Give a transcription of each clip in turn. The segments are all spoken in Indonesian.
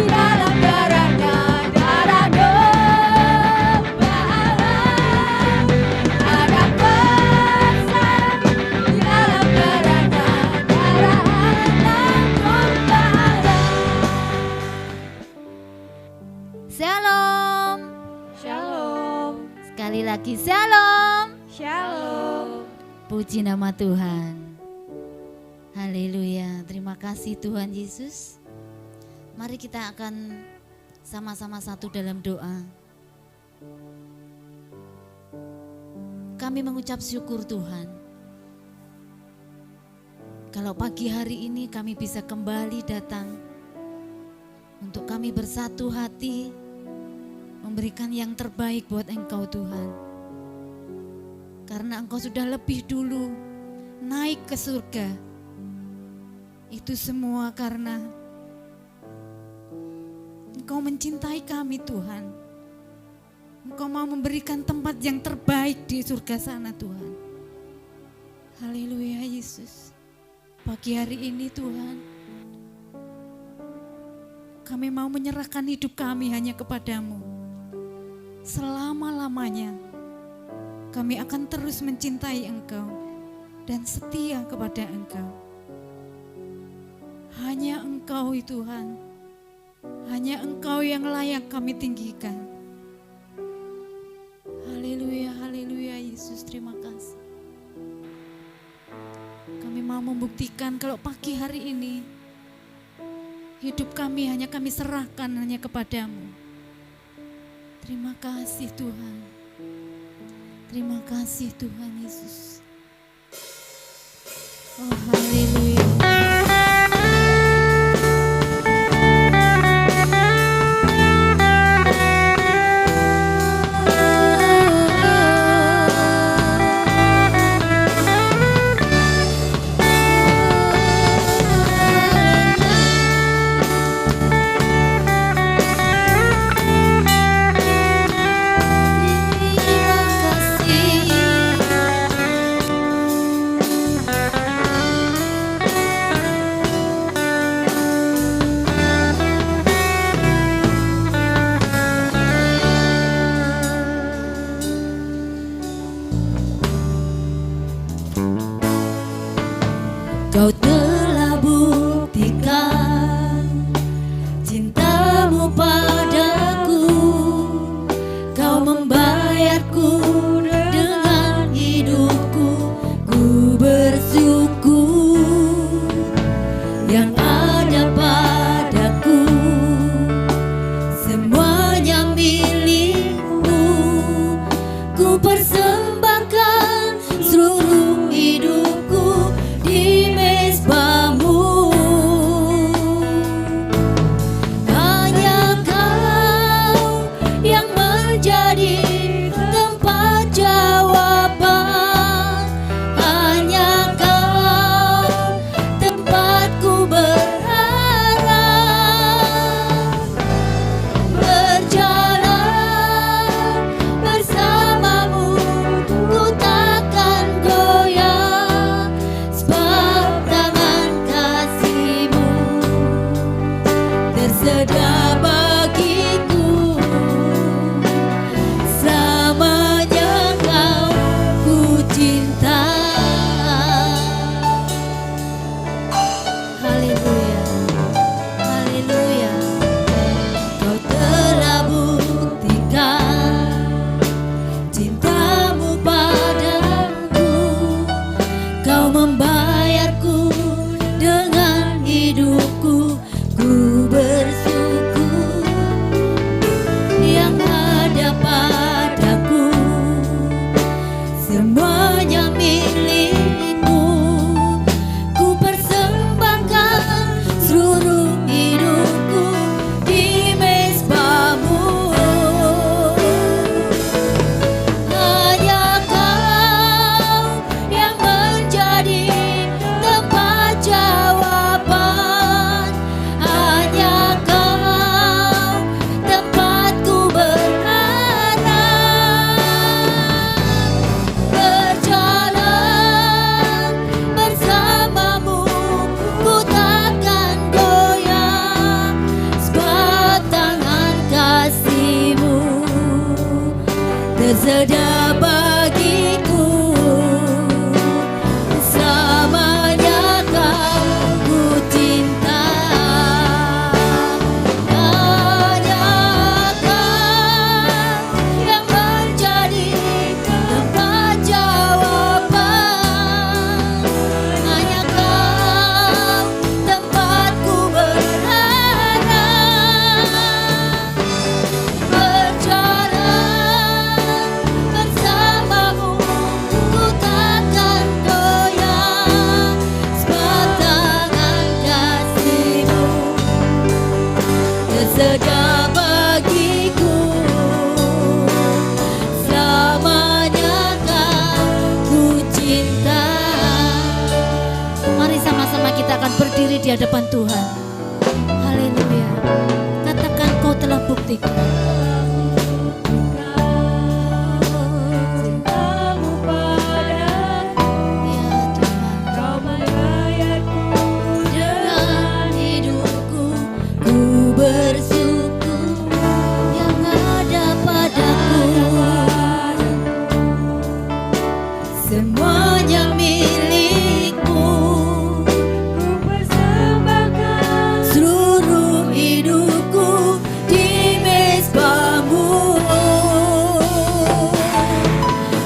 dalam darahnya, darah gembala. Ada kuasa di dalam darahnya, darah anak gembala. Shalom. Shalom. Sekali lagi shalom. Shalom. Puji nama Tuhan. Haleluya. Terima kasih Tuhan Yesus. Mari kita akan sama-sama satu dalam doa. Kami mengucap syukur Tuhan. Kalau pagi hari ini kami bisa kembali datang untuk kami bersatu hati memberikan yang terbaik buat Engkau Tuhan. Karena Engkau sudah lebih dulu naik ke surga. Itu semua karena Engkau mencintai kami Tuhan. Engkau mau memberikan tempat yang terbaik di surga sana Tuhan. Haleluya Yesus. Pagi hari ini Tuhan, kami mau menyerahkan hidup kami hanya kepadamu. Selama-lamanya kami akan terus mencintai Engkau dan setia kepada Engkau. Hanya Engkau Tuhan, hanya Engkau yang layak kami tinggikan. Haleluya, haleluya Yesus, terima kasih. Kami mau membuktikan kalau pagi hari ini hidup kami hanya kami serahkan hanya kepadamu. Terima kasih Tuhan. Terima kasih Tuhan Yesus. Oh haleluya. Kau telah buktikan cintamu padaku. Kau membayarku dengan hidupku. Ku bersyukur yang ada padaku. Semuanya milikmu. Ku persembahkan seluruh hidupku di mezbahmu. Hanya Kau yang menjadi tempat jawaban. Hanya Kau tempatku berharap. Berjalan bersamamu ku takkan goyah. Sebab tangan kasih-Mu tersedia bagiku. Selamanya Kau ku cinta. Haleluya, haleluya. Kau telah buktikan cintamu padaku. Kau membayarku dengan hidupku. Ku bersyukur tersedia bagiku. Selamanya kau ku cinta. Hanya kau yang menjadi tempat jawaban. Hanya kau tempatku berharap. Berjalan bersamamu ku takkan goyah. Sebatangan kasih-Mu tersedia bagiku. Selamanya kau ku cinta. Mari sama-sama kita akan berdiri di hadapan Tuhan. Haleluya. Katakan kau telah buktikan. Cintamu padaku, Ya Tuhan. kau membayarku Dengan hidupku ku bersyukur yang ada padaku. Semuanya milikmu. ku persembahkan Seluruh hidupku di mezbamu.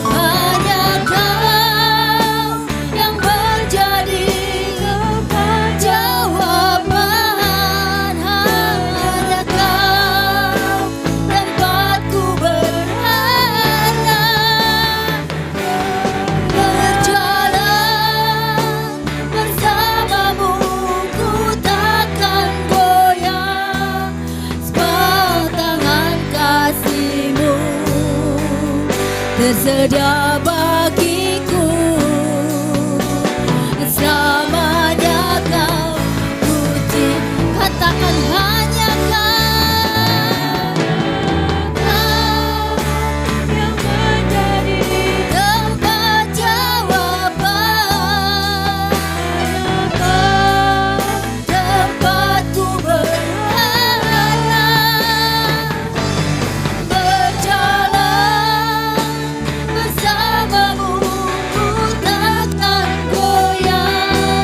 Hanya kau yang menjadi tempat jawaban. Hanya kau tempatku berharap. Berjalan bersamamu ku takkan goyah. Sebatangan kasih-Mu tersedia bagiku. Selamanya kau ku cinta. Katakan hanya kau yang menjadi tempat jawaban. Tempatku berharap. Berjalan bersamamu ku takkan goyah.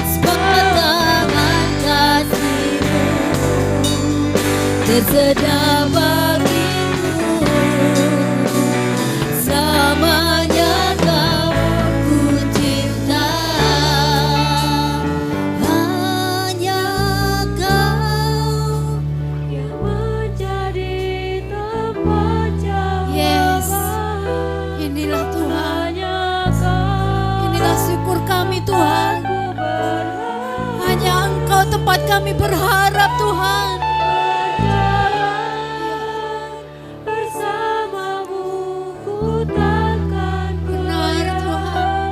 Sebatangan kasih-Mu tersedia bagiku. Selamanya kau ku cinta. Hanya kau. yang menjadi tempat Yes. jawaban. Inilah Tuhan. Hanya kau Inilah syukur kami Tuhan. ku berharap. Hanya Engkau tempat kami berharap Tuhan. Bersamamu ku takkan Benar Tuhan.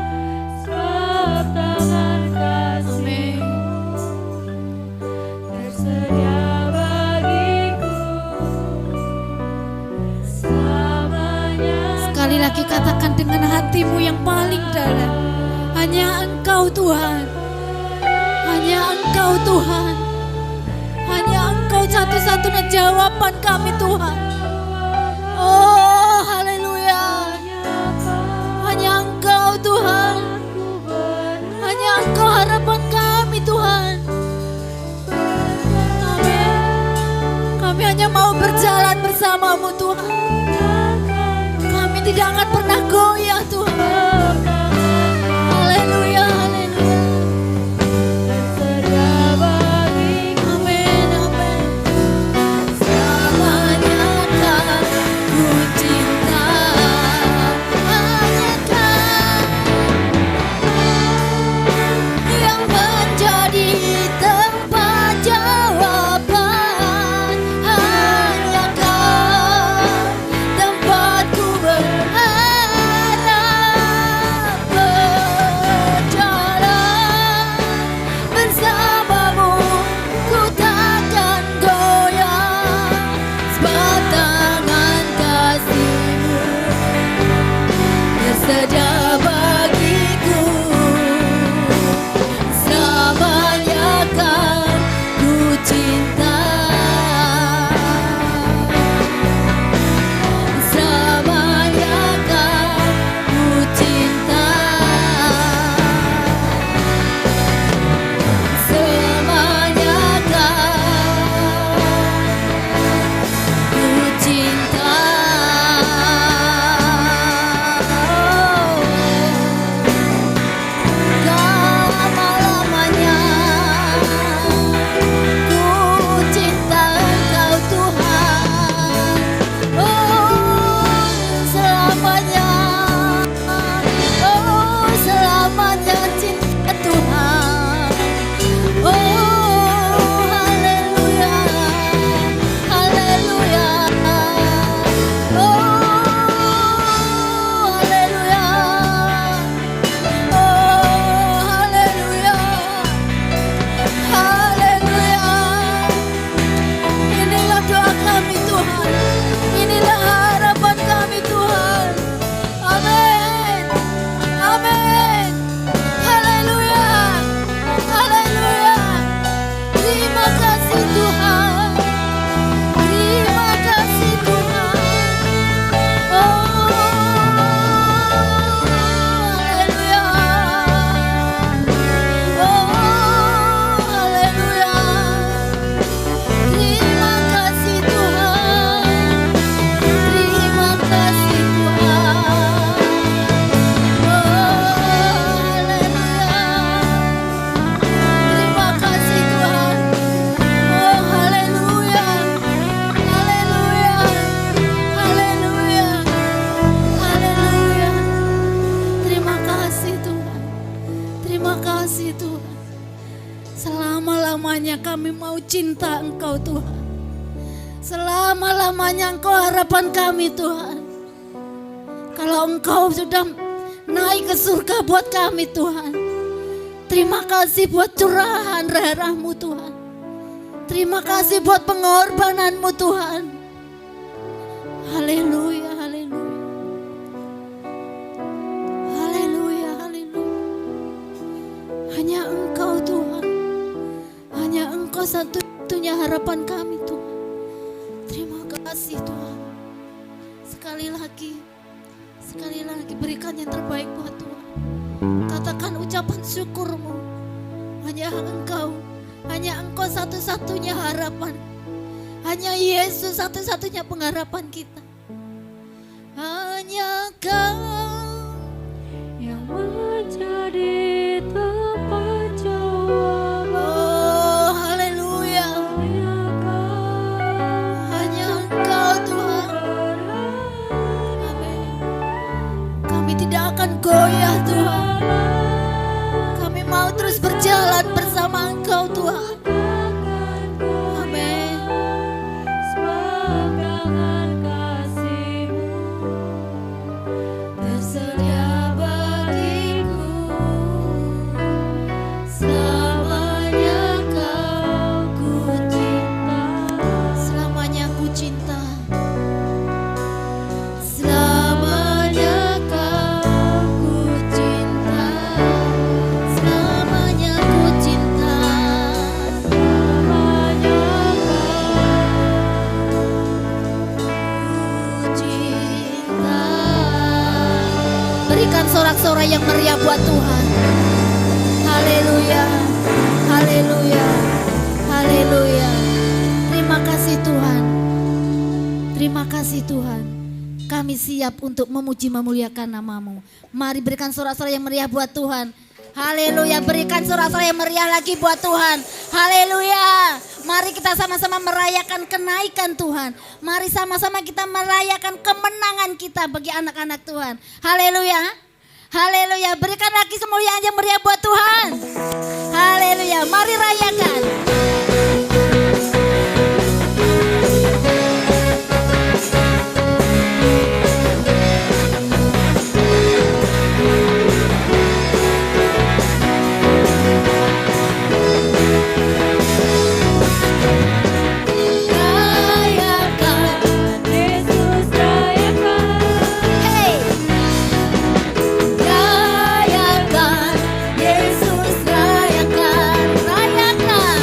sebab tangan kasih-Mu tersedia bagiku. Selamanya Sekali lagi katakan dengan hatimu yang paling dalam. Hanya Engkau Tuhan. Hanya Engkau Tuhan. Hanya Engkau satu-satunya jawaban kami Tuhan. Oh haleluya. Hanya Engkau Tuhan. Hanya Engkau harapan kami Tuhan. Kami hanya mau berjalan bersamamu Tuhan. Kami tidak akan pernah goyah Tuhan. Haleluya, haleluya. tersedia bagiku. Amin, amin. Selamanya kau ku cinta. Hanya kau yang menjadi tempat jawaban. Hanya kau tempatku berharap. selama-lamanya kami mau cinta Engkau Tuhan. Selama-lamanya Engkau harapan kami Tuhan. Kalau Engkau sudah naik ke surga buat kami Tuhan. Terima kasih buat curahan darah-Mu Tuhan. Terima kasih buat pengorbananmu Tuhan. Haleluya, haleluya. Haleluya, haleluya. Hanya Engkau Tuhan. Hanya Engkau satu-satunya harapan kami Tuhan. Terima kasih Tuhan. Sekali lagi berikan yang terbaik buat Tuhan. Katakan ucapan syukurmu. Hanya Engkau satu-satunya harapan. Hanya Yesus satu-satunya pengharapan kita. Hanya Kau yang menjadi tempat jawaban. Oh haleluya. Hanya Engkau Tuhan. Amin. Kami tidak akan goyah Tuhan. Kami mau terus berjalan bersama Engkau Tuhan. Amin. Sebab tangan kasih-Mu Tersedia bagiku. Selamanya ku cinta. Selamanya ku cinta. Selamanya ku cinta. Selamanya ku cinta. Ku cinta. Berikan sorak-sorai yang meriah buat Tuhan. Haleluya. Haleluya. Haleluya. Terima kasih Tuhan. Terima kasih Tuhan. Kami siap untuk memuji memuliakan nama-Mu. Mari berikan sorak-sorai yang meriah buat Tuhan. Haleluya. Berikan sorak-sorai yang meriah lagi buat Tuhan. Haleluya. Mari kita sama-sama merayakan kenaikan Tuhan. Mari sama-sama kita merayakan kemenangan kita bagi anak-anak Tuhan. Haleluya. Haleluya. Berikan lagi kemuliaan yang meriah buat Tuhan. Haleluya. Mari rayakan. Rayakan. Yesus rayakan. Hey. Rayakan. Yesus rayakan. Rayakan.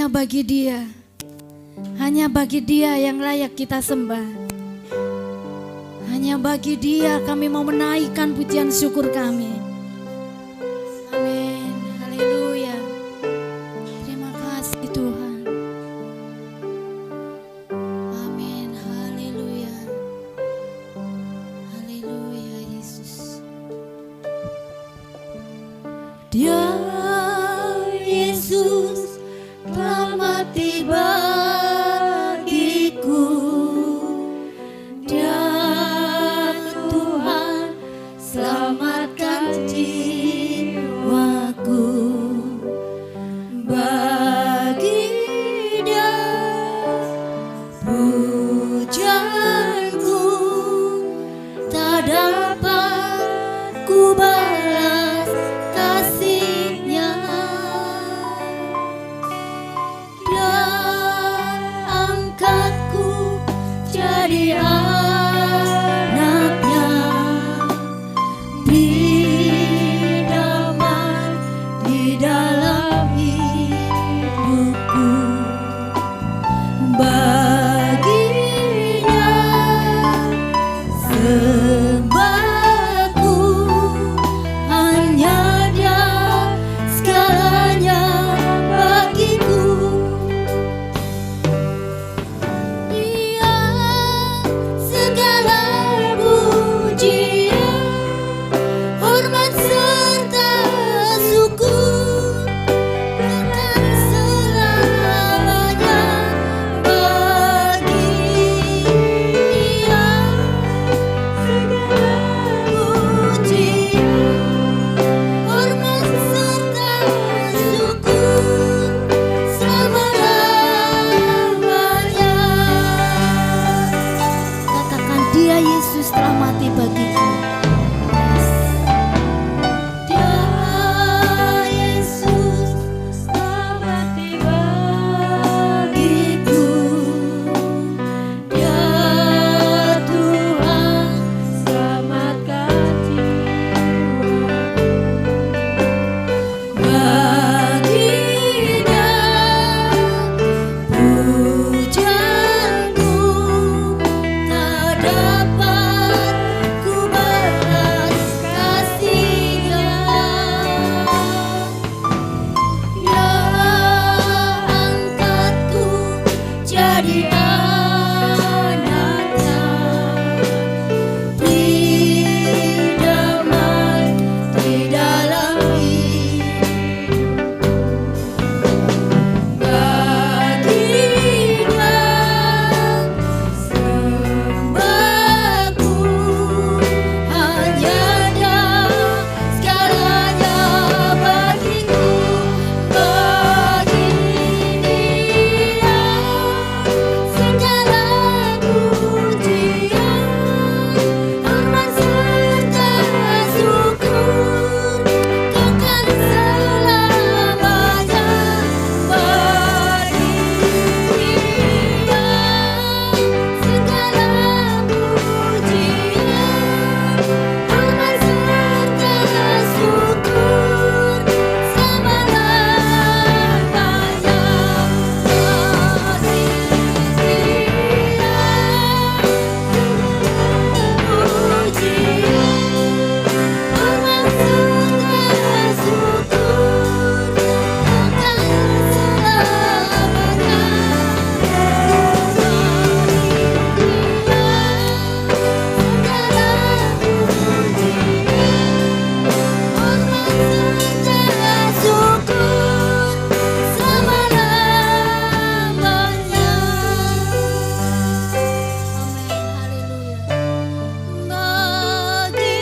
Hanya bagi Dia, hanya bagi Dia yang layak kita sembah. Hanya bagi Dia kami mau menaikkan pujian syukur kami. Amin, haleluya. Terima kasih Tuhan. Amin, haleluya. Haleluya Yesus. Dia Yesus telah mati bagiku. Dia Tuhan selamatkan jiwaku. Bagi Dia pujianku tak dapat ku balas kasih-Nya. Dia angkatku jadi anaknya, beri damai di dalam hidupku. Baginya sembahku, hanya Dia segalanya bagiku. Dia segala pujian, hormat serta syukur akan selamanya bagi Dia. Segala pujian, hormat serta syukur selama-lamanya. Katakan, Dia Yesus telah mati bagiku. Dia Yesus telah mati bagiku. Dia Tuhan Selamatkan jiwaku. bagi Dia pujianku tak dapat ku balas kasih-Nya. Dia angkatku jadi anaknya, beri damai di dalam hidupku. Bagi Dia sembahku, hanya Dia segalanya bagiku. Bagi Dia segala pujian, hormat serta syukur kekal selamanya. Bagi Dia segala pujian, hormat serta syukur selama-lamanya. Bagi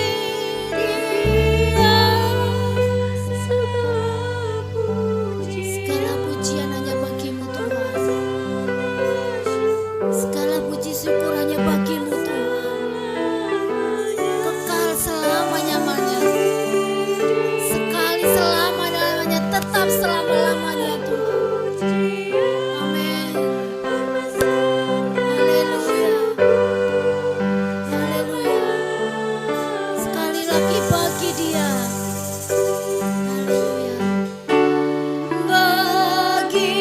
segala pujian hanya bagi-Mu Tuhan. Segala puji syukur hanya bagi-Mu Tuhan. Kekal selama-lamanya. Sekali selama-lamanya, tetap selama-lamanya Tuhan. Amin. Haleluya. Haleluya. Sekali lagi bagi Dia. Haleluya. Bagi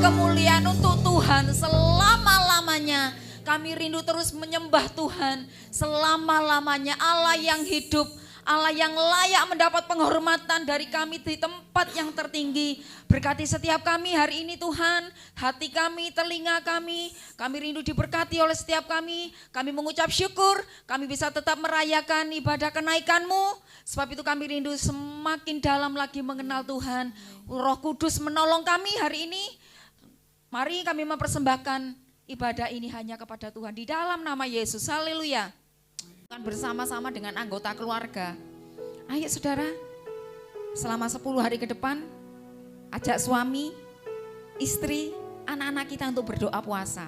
kemuliaan untuk Tuhan selama-lamanya. Kami rindu terus menyembah Tuhan selama-lamanya. Allah yang hidup, Allah yang layak mendapat penghormatan dari kami di tempat yang tertinggi. Berkati setiap kami hari ini Tuhan, hati kami, telinga kami rindu diberkati oleh setiap kami. Kami mengucap syukur, kami bisa tetap merayakan ibadah kenaikan-Mu. Sebab itu kami rindu semakin dalam lagi mengenal Tuhan. Roh Kudus menolong kami hari ini. Mari kami mempersembahkan ibadah ini hanya kepada Tuhan di dalam nama Yesus. Haleluya. Bersama-sama dengan anggota keluarga. Ayo saudara, selama 10 hari ke depan, ajak suami, istri, anak-anak kita untuk berdoa puasa.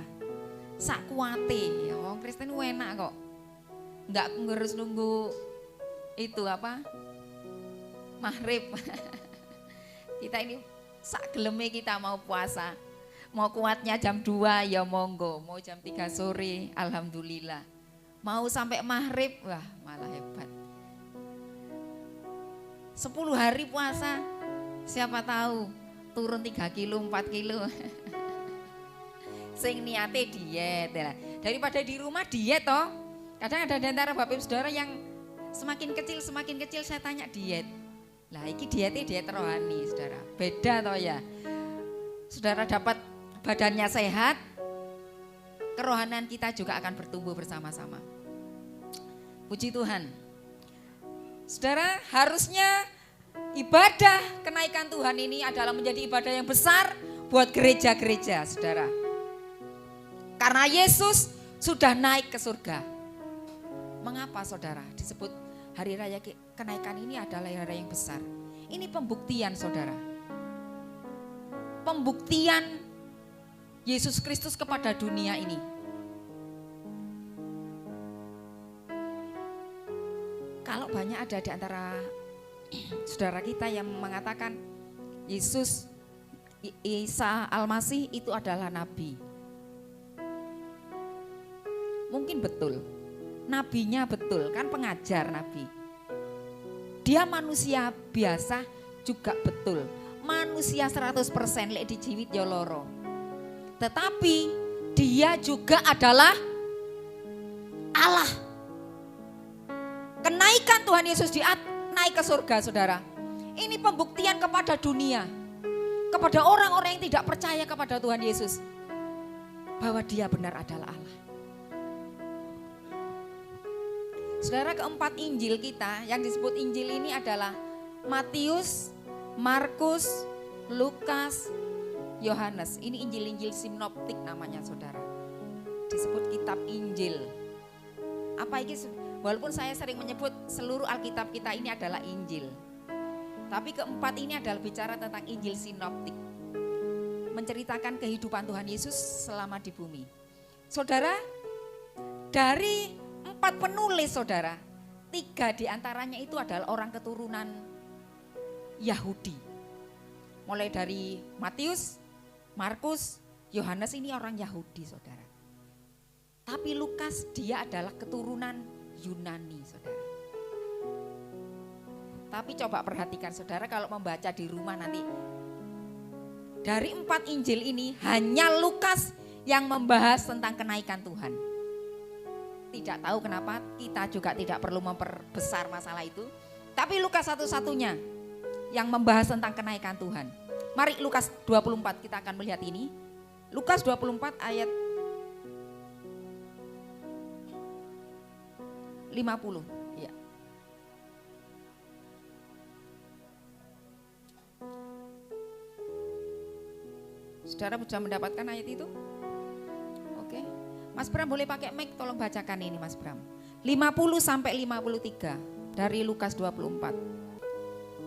Sak kuate, ya orang Kristen enak kok. Enggak harus nunggu itu apa? Maghrib. Kita ini sak geleme kita mau puasa. Mau kuatnya jam 2 ya monggo, mau jam 3 sore alhamdulillah. Mau sampai maghrib, wah malah hebat. 10 hari puasa, siapa tahu turun 3 kilo, 4 kilo. Sing niate diet ya. Daripada di rumah diet toh. Kadang ada di antara Bapak Ibu Saudara yang semakin kecil saya tanya diet. Lah iki dietnya diet rohani saudara. Beda toh ya. Saudara dapat badannya sehat, kerohanian kita juga akan bertumbuh bersama-sama. Puji Tuhan. Saudara, harusnya ibadah kenaikan Tuhan ini adalah menjadi ibadah yang besar buat gereja-gereja, saudara. Karena Yesus sudah naik ke surga. Mengapa saudara disebut hari raya kenaikan ini adalah hari raya yang besar? Ini pembuktian saudara. Pembuktian Yesus Kristus kepada dunia ini. Kalau banyak ada di antara saudara kita yang mengatakan Yesus Isa Al-Masih itu adalah nabi. Mungkin betul, nabinya betul, kan pengajar nabi. Dia manusia biasa juga betul, manusia 100% lek dijiwit ya loro. Tetapi dia juga adalah Allah. Kenaikan Tuhan Yesus naik ke surga saudara. Ini pembuktian kepada dunia. Kepada orang-orang yang tidak percaya kepada Tuhan Yesus. Bahwa dia benar adalah Allah. Saudara, keempat Injil kita yang disebut Injil ini adalah Matius, Markus, Lukas, Yohanes. Ini Injil-Injil sinoptik namanya saudara. Disebut kitab Injil. Apa ini? Walaupun saya sering menyebut seluruh Alkitab kita ini adalah Injil. Tapi keempat ini adalah bicara tentang Injil sinoptik. Menceritakan kehidupan Tuhan Yesus selama di bumi. Saudara, dari 4 penulis saudara, 3 diantaranya itu adalah orang keturunan Yahudi. Mulai dari Matius, Markus, Yohanes ini orang Yahudi saudara. Tapi Lukas dia adalah keturunan Yunani saudara. Tapi coba perhatikan saudara kalau membaca di rumah nanti. Dari 4 Injil ini hanya Lukas yang membahas tentang kenaikan Tuhan. Tidak tahu kenapa, kita juga tidak perlu memperbesar masalah itu. Tapi Lukas satu-satunya yang membahas tentang kenaikan Tuhan. Mari Lukas 24 kita akan melihat ini. Lukas 24 ayat 50. Ya. Saudara sudah mendapatkan ayat itu? Oke. Mas Bram boleh pakai mic, tolong bacakan ini Mas Bram. 50 sampai 53 dari Lukas 24.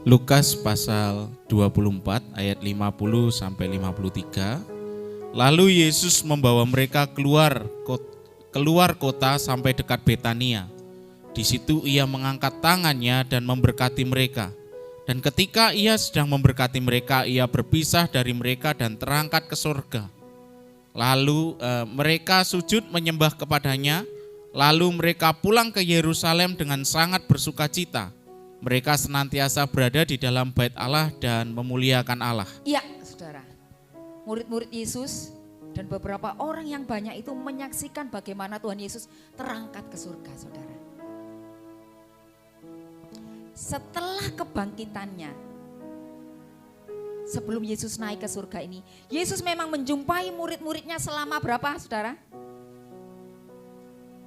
Lukas pasal 24 ayat 50 sampai 53. Lalu Yesus membawa mereka keluar kota sampai dekat Betania. Di situ ia mengangkat tangannya dan memberkati mereka. Dan ketika ia sedang memberkati mereka, ia berpisah dari mereka dan terangkat ke surga. Lalu mereka sujud menyembah kepadanya. Lalu mereka pulang ke Yerusalem dengan sangat bersukacita. Mereka senantiasa berada di dalam bait Allah dan memuliakan Allah. Iya, saudara. murid-murid Yesus dan beberapa orang yang banyak itu menyaksikan bagaimana Tuhan Yesus terangkat ke surga, saudara. Setelah kebangkitannya, sebelum Yesus naik ke surga ini, Yesus memang menjumpai murid-muridnya selama berapa, saudara?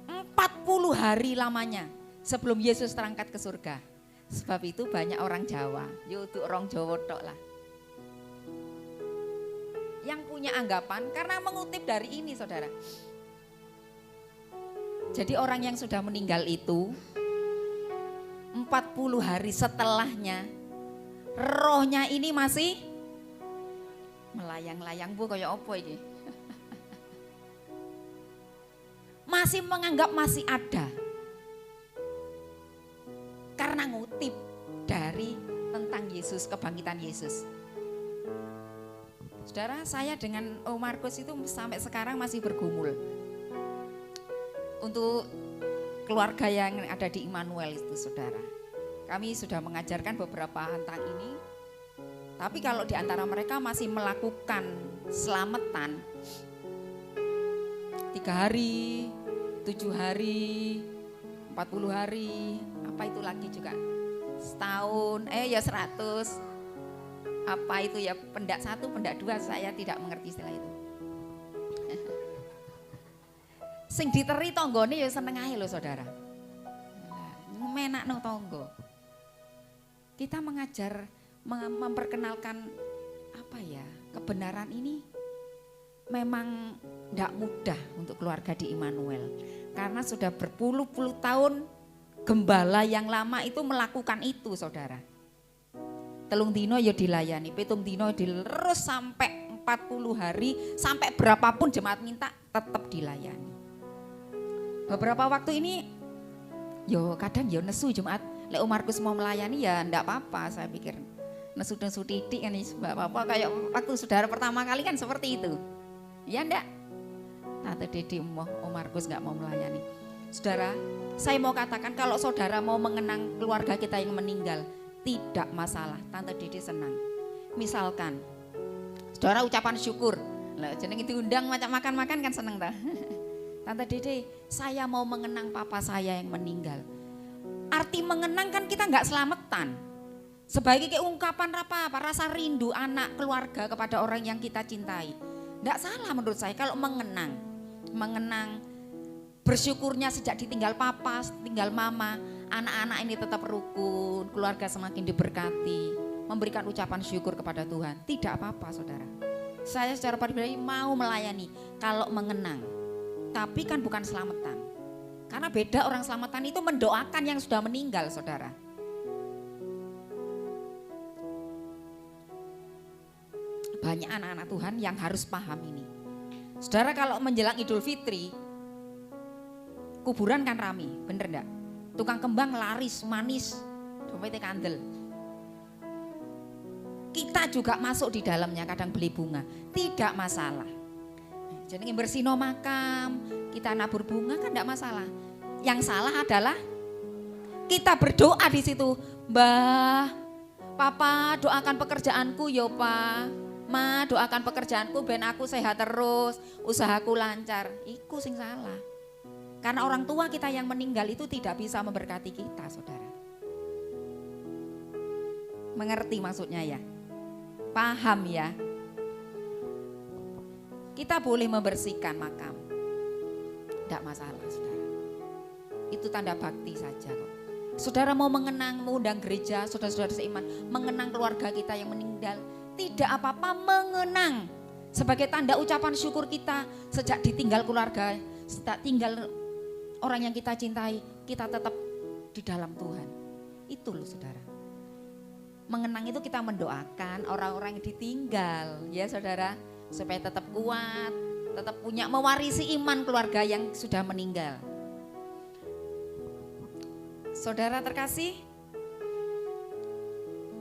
40 hari lamanya sebelum Yesus terangkat ke surga. Sebab itu banyak orang Jawa, yaitu orang Jawa tok lah, yang punya anggapan karena mengutip dari ini, saudara. Jadi orang yang sudah meninggal itu 40 hari setelahnya rohnya ini masih melayang-layang, bu, kayak apa ini? Masih menganggap masih ada. Karena ngutip dari tentang Yesus, kebangkitan Yesus. Saudara, saya dengan Om Markus itu sampai sekarang masih bergumul. Untuk keluarga yang ada di Immanuel itu, saudara. Kami sudah mengajarkan beberapa tentang ini. Tapi kalau di antara mereka masih melakukan selamatan 3 hari, 7 hari, 40 hari, apa itu lagi juga, setahun, ya 100, apa itu ya, pendak 1, pendak 2, saya tidak mengerti istilah itu. Sing diteri tonggone ya seneng ae lho, saudara. Menak no tonggo. Kita mengajar, memperkenalkan apa ya, kebenaran ini memang tidak mudah untuk keluarga di Immanuel. Karena sudah berpuluh-puluh tahun gembala yang lama itu melakukan itu, saudara. Telung dino ya dilayani, pitung dino terus sampai 40 hari, sampai berapapun jemaat minta tetap dilayani. Beberapa waktu ini, yo kadang yo nesu jemaat, lek Om Markus mau melayani ya ndak apa-apa, saya pikir nesu-nesu titik kan, nggak apa-apa, kayak waktu saudara pertama kali kan seperti itu. Ya ndak? Tante Dedi Om Markus nggak mau melayani. Saudara, saya mau katakan kalau saudara mau mengenang keluarga kita yang meninggal, tidak masalah, Tante Dedi senang. Misalkan, saudara ucapan syukur, lah jeneng itu undang macam makan-makan kan seneng ta? Tante Dede, saya mau mengenang papa saya yang meninggal. Arti mengenang kan kita nggak selamatan. Sebagai ungkapan apa, rasa rindu anak keluarga kepada orang yang kita cintai. Nggak salah menurut saya kalau mengenang. Mengenang bersyukurnya sejak ditinggal papa, tinggal mama, anak-anak ini tetap rukun, keluarga semakin diberkati, memberikan ucapan syukur kepada Tuhan. Tidak apa-apa, saudara. Saya secara pribadi mau melayani kalau mengenang. Tapi kan bukan selamatan. Karena beda, orang selamatan itu mendoakan yang sudah meninggal, saudara. Banyak anak-anak Tuhan yang harus paham ini. Saudara, kalau menjelang Idul Fitri, kuburan kan rame, bener enggak? Tukang kembang laris, manis, dompetnya kandel. Kita juga masuk di dalamnya, kadang beli bunga, tidak masalah. Jadi bersihno makam, kita nabur bunga kan enggak masalah. Yang salah adalah kita berdoa di situ, Mbah, Papa doakan pekerjaanku yo Pak, Ma doakan pekerjaanku ben aku sehat terus, usahaku lancar. Iku sing salah. Karena orang tua kita yang meninggal itu tidak bisa memberkati kita, saudara. Mengerti maksudnya ya? Paham ya? Kita boleh membersihkan makam, tidak masalah, saudara. Itu tanda bakti saja kok. Saudara mau mengenang, mengundang gereja, saudara-saudara seiman, mengenang keluarga kita yang meninggal, tidak apa-apa mengenang. Sebagai tanda ucapan syukur kita sejak ditinggal keluarga, sejak tinggal orang yang kita cintai, kita tetap di dalam Tuhan. Itu loh, saudara. Mengenang itu kita mendoakan orang-orang yang ditinggal, ya saudara. Supaya tetap kuat, tetap punya mewarisi iman keluarga yang sudah meninggal. Saudara terkasih,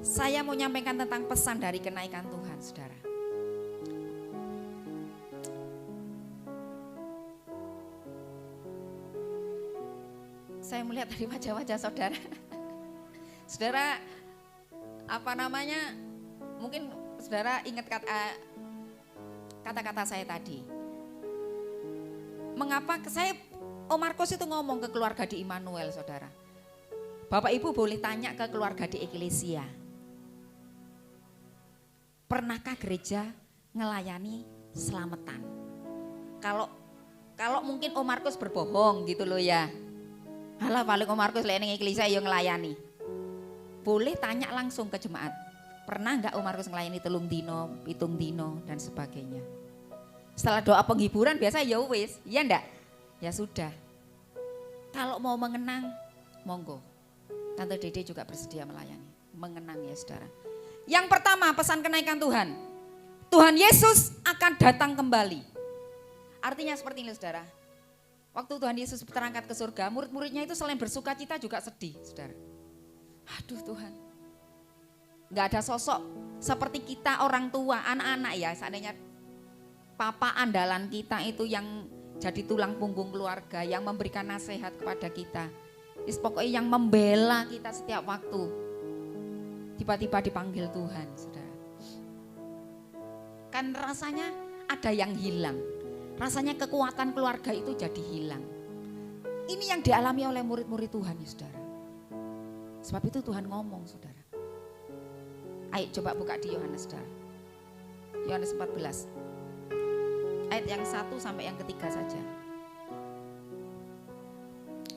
saya mau nyampaikan tentang pesan dari kenaikan Tuhan, saudara. Saya melihat dari wajah-wajah saudara. Saudara, apa namanya, mungkin saudara ingat kata kata-kata saya tadi. Mengapa Om Markus itu ngomong ke keluarga di Immanuel, saudara. Bapak Ibu boleh tanya ke keluarga di Eklesia. Pernahkah gereja ngelayani selamatan? Kalau mungkin Om Markus berbohong gitu loh ya. Halah paling Om Markus layani Eklesia yang ngelayani. Boleh tanya langsung ke jemaat. Pernah enggak Om Markus ngelayani 3 dino, 7 dino dan sebagainya. Setelah doa penghiburan biasa ya wis, ya enggak? Ya sudah. Kalau mau mengenang, monggo. Tante Dede juga bersedia melayani. Mengenang ya saudara. Yang pertama pesan kenaikan Tuhan. Tuhan Yesus akan datang kembali. Artinya seperti ini saudara. Waktu Tuhan Yesus terangkat ke surga, murid-muridnya itu selain bersuka cita juga sedih saudara. Aduh Tuhan. Gak ada sosok seperti kita orang tua, anak-anak ya. Seandainya papa andalan kita itu yang jadi tulang punggung keluarga, yang memberikan nasihat kepada kita. Pokoknya yang membela kita setiap waktu. Tiba-tiba dipanggil Tuhan, saudara. Kan rasanya ada yang hilang. Rasanya kekuatan keluarga itu jadi hilang. Ini yang dialami oleh murid-murid Tuhan ya saudara. Sebab itu Tuhan ngomong saudara. Ayo coba buka di Yohanes saudara. Yohanes 14. Ayat yang 1 sampai yang ketiga saja.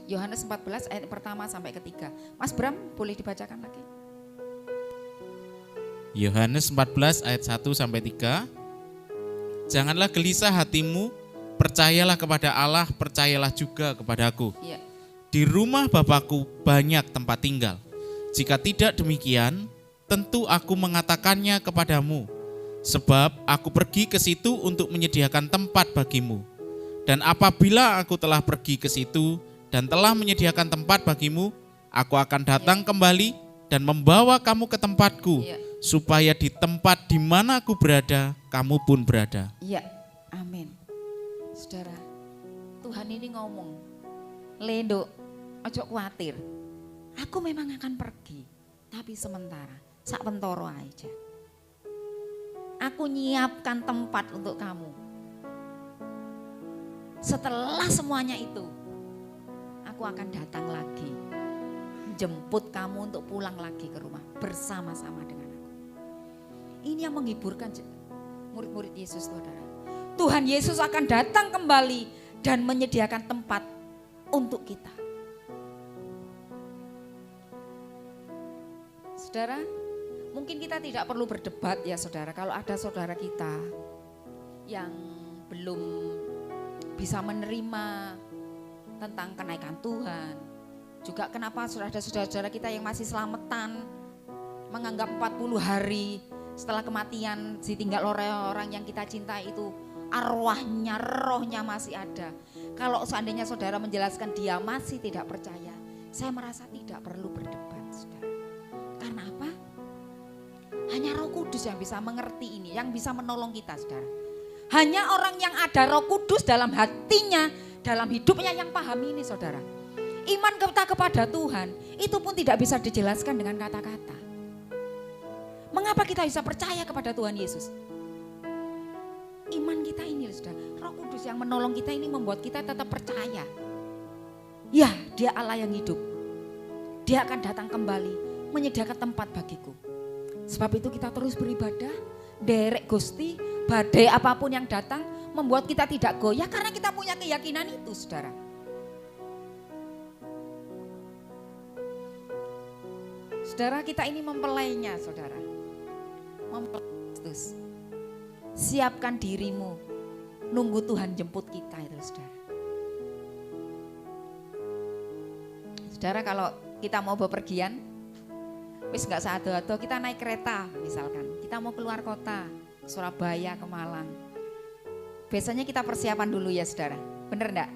Yohanes 14 ayat pertama sampai ketiga. Mas Bram boleh dibacakan lagi. Yohanes 14 ayat 1 sampai 3. Janganlah gelisah hatimu, percayalah kepada Allah, percayalah juga kepadaku. Ya. Di rumah Bapakku banyak tempat tinggal. Jika tidak demikian, tentu aku mengatakannya kepadamu. Sebab aku pergi ke situ untuk menyediakan tempat bagimu. Dan apabila aku telah pergi ke situ dan telah menyediakan tempat bagimu, aku akan datang kembali dan membawa kamu ke tempatku, supaya di tempat di mana aku berada, kamu pun berada. Iya, amin. Saudara, Tuhan ini ngomong, Lendo, ojo khawatir. Aku memang akan pergi, tapi sementara, sak pentoro aja. Aku nyiapkan tempat untuk kamu. Setelah semuanya itu, aku akan datang lagi. Jemput kamu untuk pulang lagi ke rumah bersama-sama dengan aku. Ini yang menghiburkan murid-murid Yesus, saudara. Tuhan Yesus akan datang kembali dan menyediakan tempat untuk kita. Saudara, mungkin kita tidak perlu berdebat ya saudara. Kalau ada saudara kita yang belum bisa menerima tentang kenaikan Tuhan. Juga kenapa ada saudara-saudara kita yang masih selamatan, menganggap 40 hari setelah kematian ditinggal oleh orang yang kita cintai itu arwahnya, rohnya masih ada. Kalau seandainya saudara menjelaskan dia masih tidak percaya, saya merasa tidak perlu berdebat saudara. Karena apa? Hanya Roh Kudus yang bisa mengerti ini, yang bisa menolong kita saudara. Hanya orang yang ada Roh Kudus dalam hatinya, dalam hidupnya yang paham ini saudara. Iman kita kepada Tuhan itu pun tidak bisa dijelaskan dengan kata-kata. Mengapa kita bisa percaya kepada Tuhan Yesus? Iman kita ini saudara, Roh Kudus yang menolong kita ini membuat kita tetap percaya. Ya, dia Allah yang hidup. Dia akan datang kembali menyediakan tempat bagiku. Sebab itu kita terus beribadah, derek Gusti, badai apapun yang datang membuat kita tidak goyah karena kita punya keyakinan itu saudara. Saudara, kita ini mempelainya saudara. Mempelai Kristus. Siapkan dirimu, nunggu Tuhan jemput kita itu saudara. Saudara, kalau kita mau bepergian, wis gak seado-ado kita naik kereta misalkan. Kita mau keluar kota, Surabaya ke Malang. Biasanya kita persiapan dulu ya saudara, bener enggak?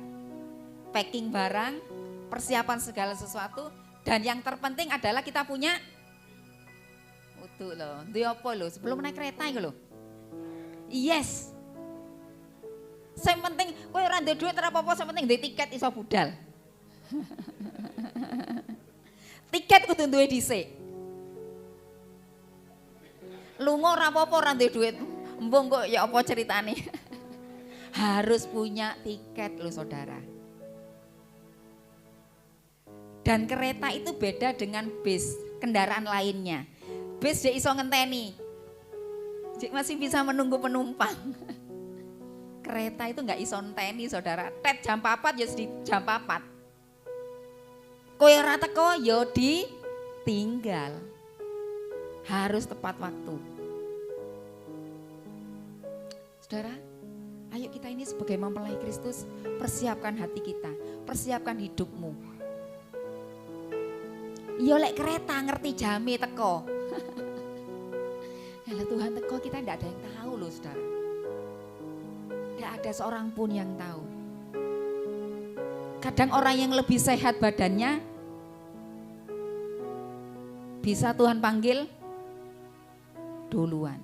Packing barang, persiapan segala sesuatu. Dan yang terpenting adalah kita punya utuh loh, dia apa loh sebelum naik kereta itu loh. Yes. Yang penting kowe ora ndek duit ora apa-apa, yang penting ndek tiket iso budal. Tiket kudu duwe dhisik. Lunga ora apa-apa ora ndek duit. Embung kok ya apa ceritane? Harus punya tiket loh saudara. Dan kereta itu beda dengan bis, kendaraan lainnya. Bis dia iso ngenteni, dia masih bisa menunggu penumpang. Kereta itu nggak iso ngenteni saudara. Tet jam 4 ya di jam 4. Kowe ora teko ya ditinggal. Harus tepat waktu. Saudara, ayo kita ini sebagai mempelai Kristus, persiapkan hati kita, persiapkan hidupmu. Ya lek kereta ngerti jame teko. Ya Tuhan teko kita tidak ada yang tahu loh saudara. Tidak ada seorang pun yang tahu. Kadang orang yang lebih sehat badannya bisa Tuhan panggil duluan.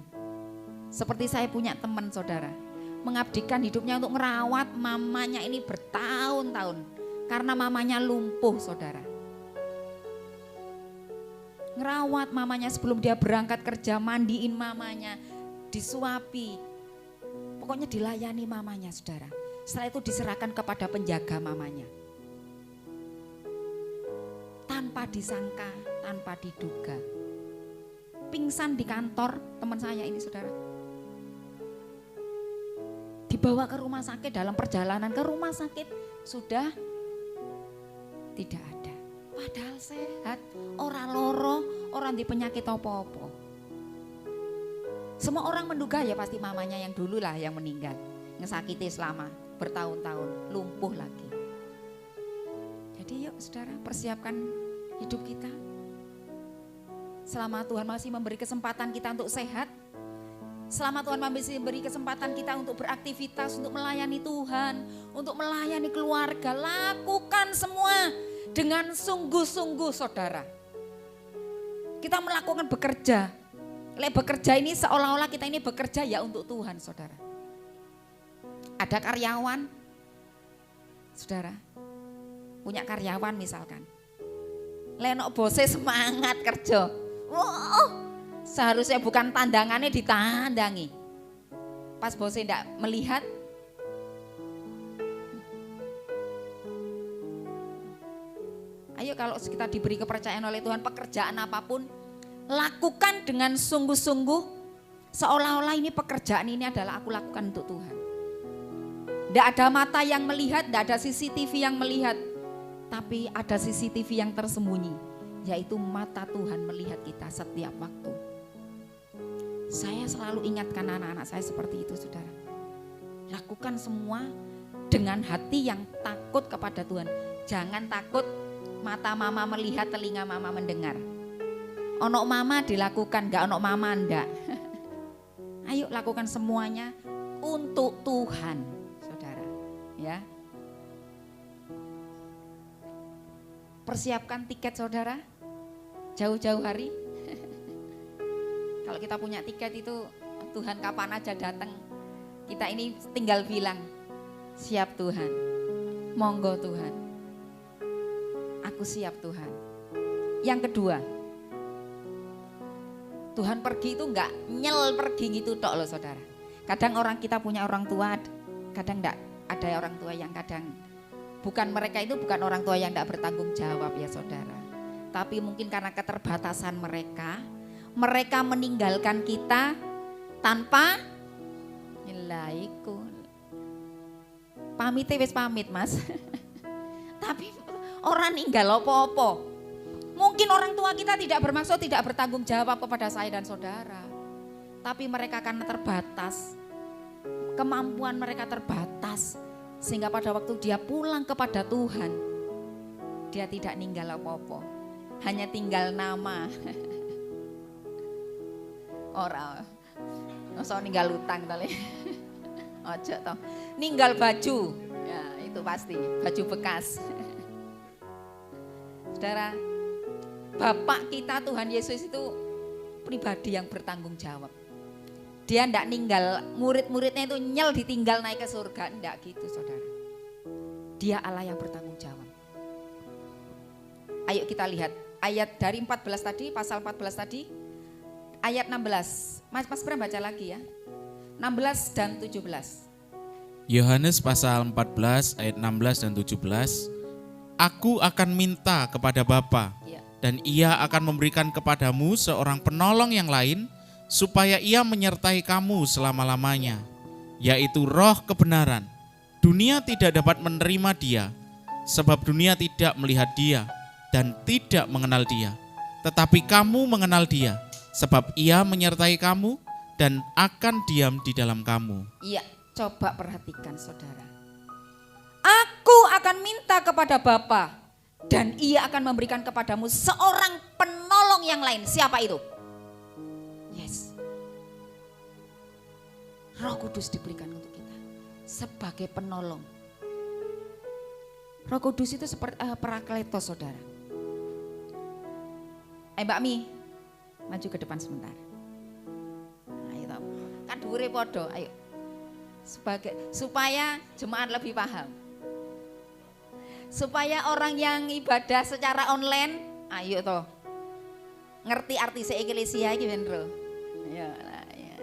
Seperti saya punya teman saudara, mengabdikan hidupnya untuk merawat mamanya ini bertahun-tahun. Karena mamanya lumpuh saudara. Ngerawat mamanya sebelum dia berangkat kerja, mandiin mamanya, disuapi. Pokoknya dilayani mamanya saudara. Setelah itu diserahkan kepada penjaga mamanya. Tanpa disangka, tanpa diduga. Pingsan di kantor teman saya ini saudara. Dibawa ke rumah sakit, dalam perjalanan ke rumah sakit sudah tidak ada. Padahal sehat, orang loro, orang di penyakit apa-apa. Semua orang menduga ya pasti mamanya yang dulu lah yang meninggal. Ngesakiti selama bertahun-tahun, lumpuh lagi. Jadi yuk saudara, persiapkan hidup kita. Selama Tuhan masih memberi kesempatan kita untuk sehat, selama Tuhan masih memberi kesempatan kita untuk beraktivitas, untuk melayani Tuhan, untuk melayani keluarga, lakukan semua dengan sungguh-sungguh saudara. Kita melakukan bekerja. Bekerja ini seolah-olah kita ini bekerja ya untuk Tuhan saudara. Ada karyawan, saudara, punya karyawan misalkan. Lenok bose semangat kerja. Wow, seharusnya bukan tandangannya ditandangi. Pas bose tidak melihat, ayo kalau kita diberi kepercayaan oleh Tuhan, pekerjaan apapun, lakukan dengan sungguh-sungguh, seolah-olah ini pekerjaan ini adalah aku lakukan untuk Tuhan. Tidak ada mata yang melihat, tidak ada CCTV yang melihat, tapi ada CCTV yang tersembunyi, yaitu mata Tuhan melihat kita setiap waktu. Saya selalu ingatkan anak-anak saya seperti itu saudara. Lakukan semua dengan hati yang takut kepada Tuhan. Jangan takut mata mama melihat, telinga mama mendengar. Onok mama dilakukan, gak onok mama ndak. Ayo lakukan semuanya untuk Tuhan. Ya, persiapkan tiket saudara jauh-jauh hari. Kalau kita punya tiket itu Tuhan kapan aja datang, kita ini tinggal bilang siap Tuhan, monggo Tuhan, aku siap Tuhan. Yang kedua, Tuhan pergi itu enggak nyel pergi gitu tok loh saudara. Kadang orang kita punya orang tua, kadang enggak. Ada orang tua yang kadang mereka itu bukan orang tua yang tidak bertanggung jawab ya saudara. Tapi mungkin karena keterbatasan mereka meninggalkan kita tanpa nyelaiku. Pamit wis pamit mas. Tapi orang ninggal apa-apa. Mungkin orang tua kita tidak bermaksud tidak bertanggung jawab kepada saya dan saudara. Tapi mereka karena terbatas. Kemampuan mereka terbatas sehingga pada waktu dia pulang kepada Tuhan dia tidak ninggal apa-apa, hanya tinggal nama. Orang masa ninggal utang tali. Ojo toh, ninggal baju ya itu pasti baju bekas. Saudara, Bapak kita Tuhan Yesus itu pribadi yang bertanggung jawab. Dia enggak ninggal murid-muridnya itu nyel ditinggal naik ke surga, enggak gitu saudara. Dia Allah yang bertanggung jawab. Ayo kita lihat ayat dari 14 tadi, pasal 14 tadi, ayat 16. Mas Bram baca lagi ya. 16 dan 17. Yohanes pasal 14 ayat 16 dan 17. Aku akan minta kepada Bapa, Ya. dan Ia akan memberikan kepadamu seorang penolong yang lain, supaya Ia menyertai kamu selama-lamanya, yaitu Roh kebenaran. Dunia tidak dapat menerima Dia, sebab dunia tidak melihat Dia dan tidak mengenal Dia. Tetapi kamu mengenal Dia, sebab Ia menyertai kamu dan akan diam di dalam kamu. Iya, coba perhatikan saudara. Aku akan minta kepada Bapa dan Ia akan memberikan kepadamu seorang penolong yang lain. Siapa itu? Yes. Roh Kudus diberikan untuk kita sebagai penolong. Roh Kudus itu seperti Parakletos, saudara. Mbak Mi, maju ke depan sebentar. Ayo, kan dhuwure podo, ayo. Supaya jemaat lebih paham. Supaya orang yang ibadah secara online, ayo toh. Ngerti arti se-eklesia iki ben, Bro. Ya, ya.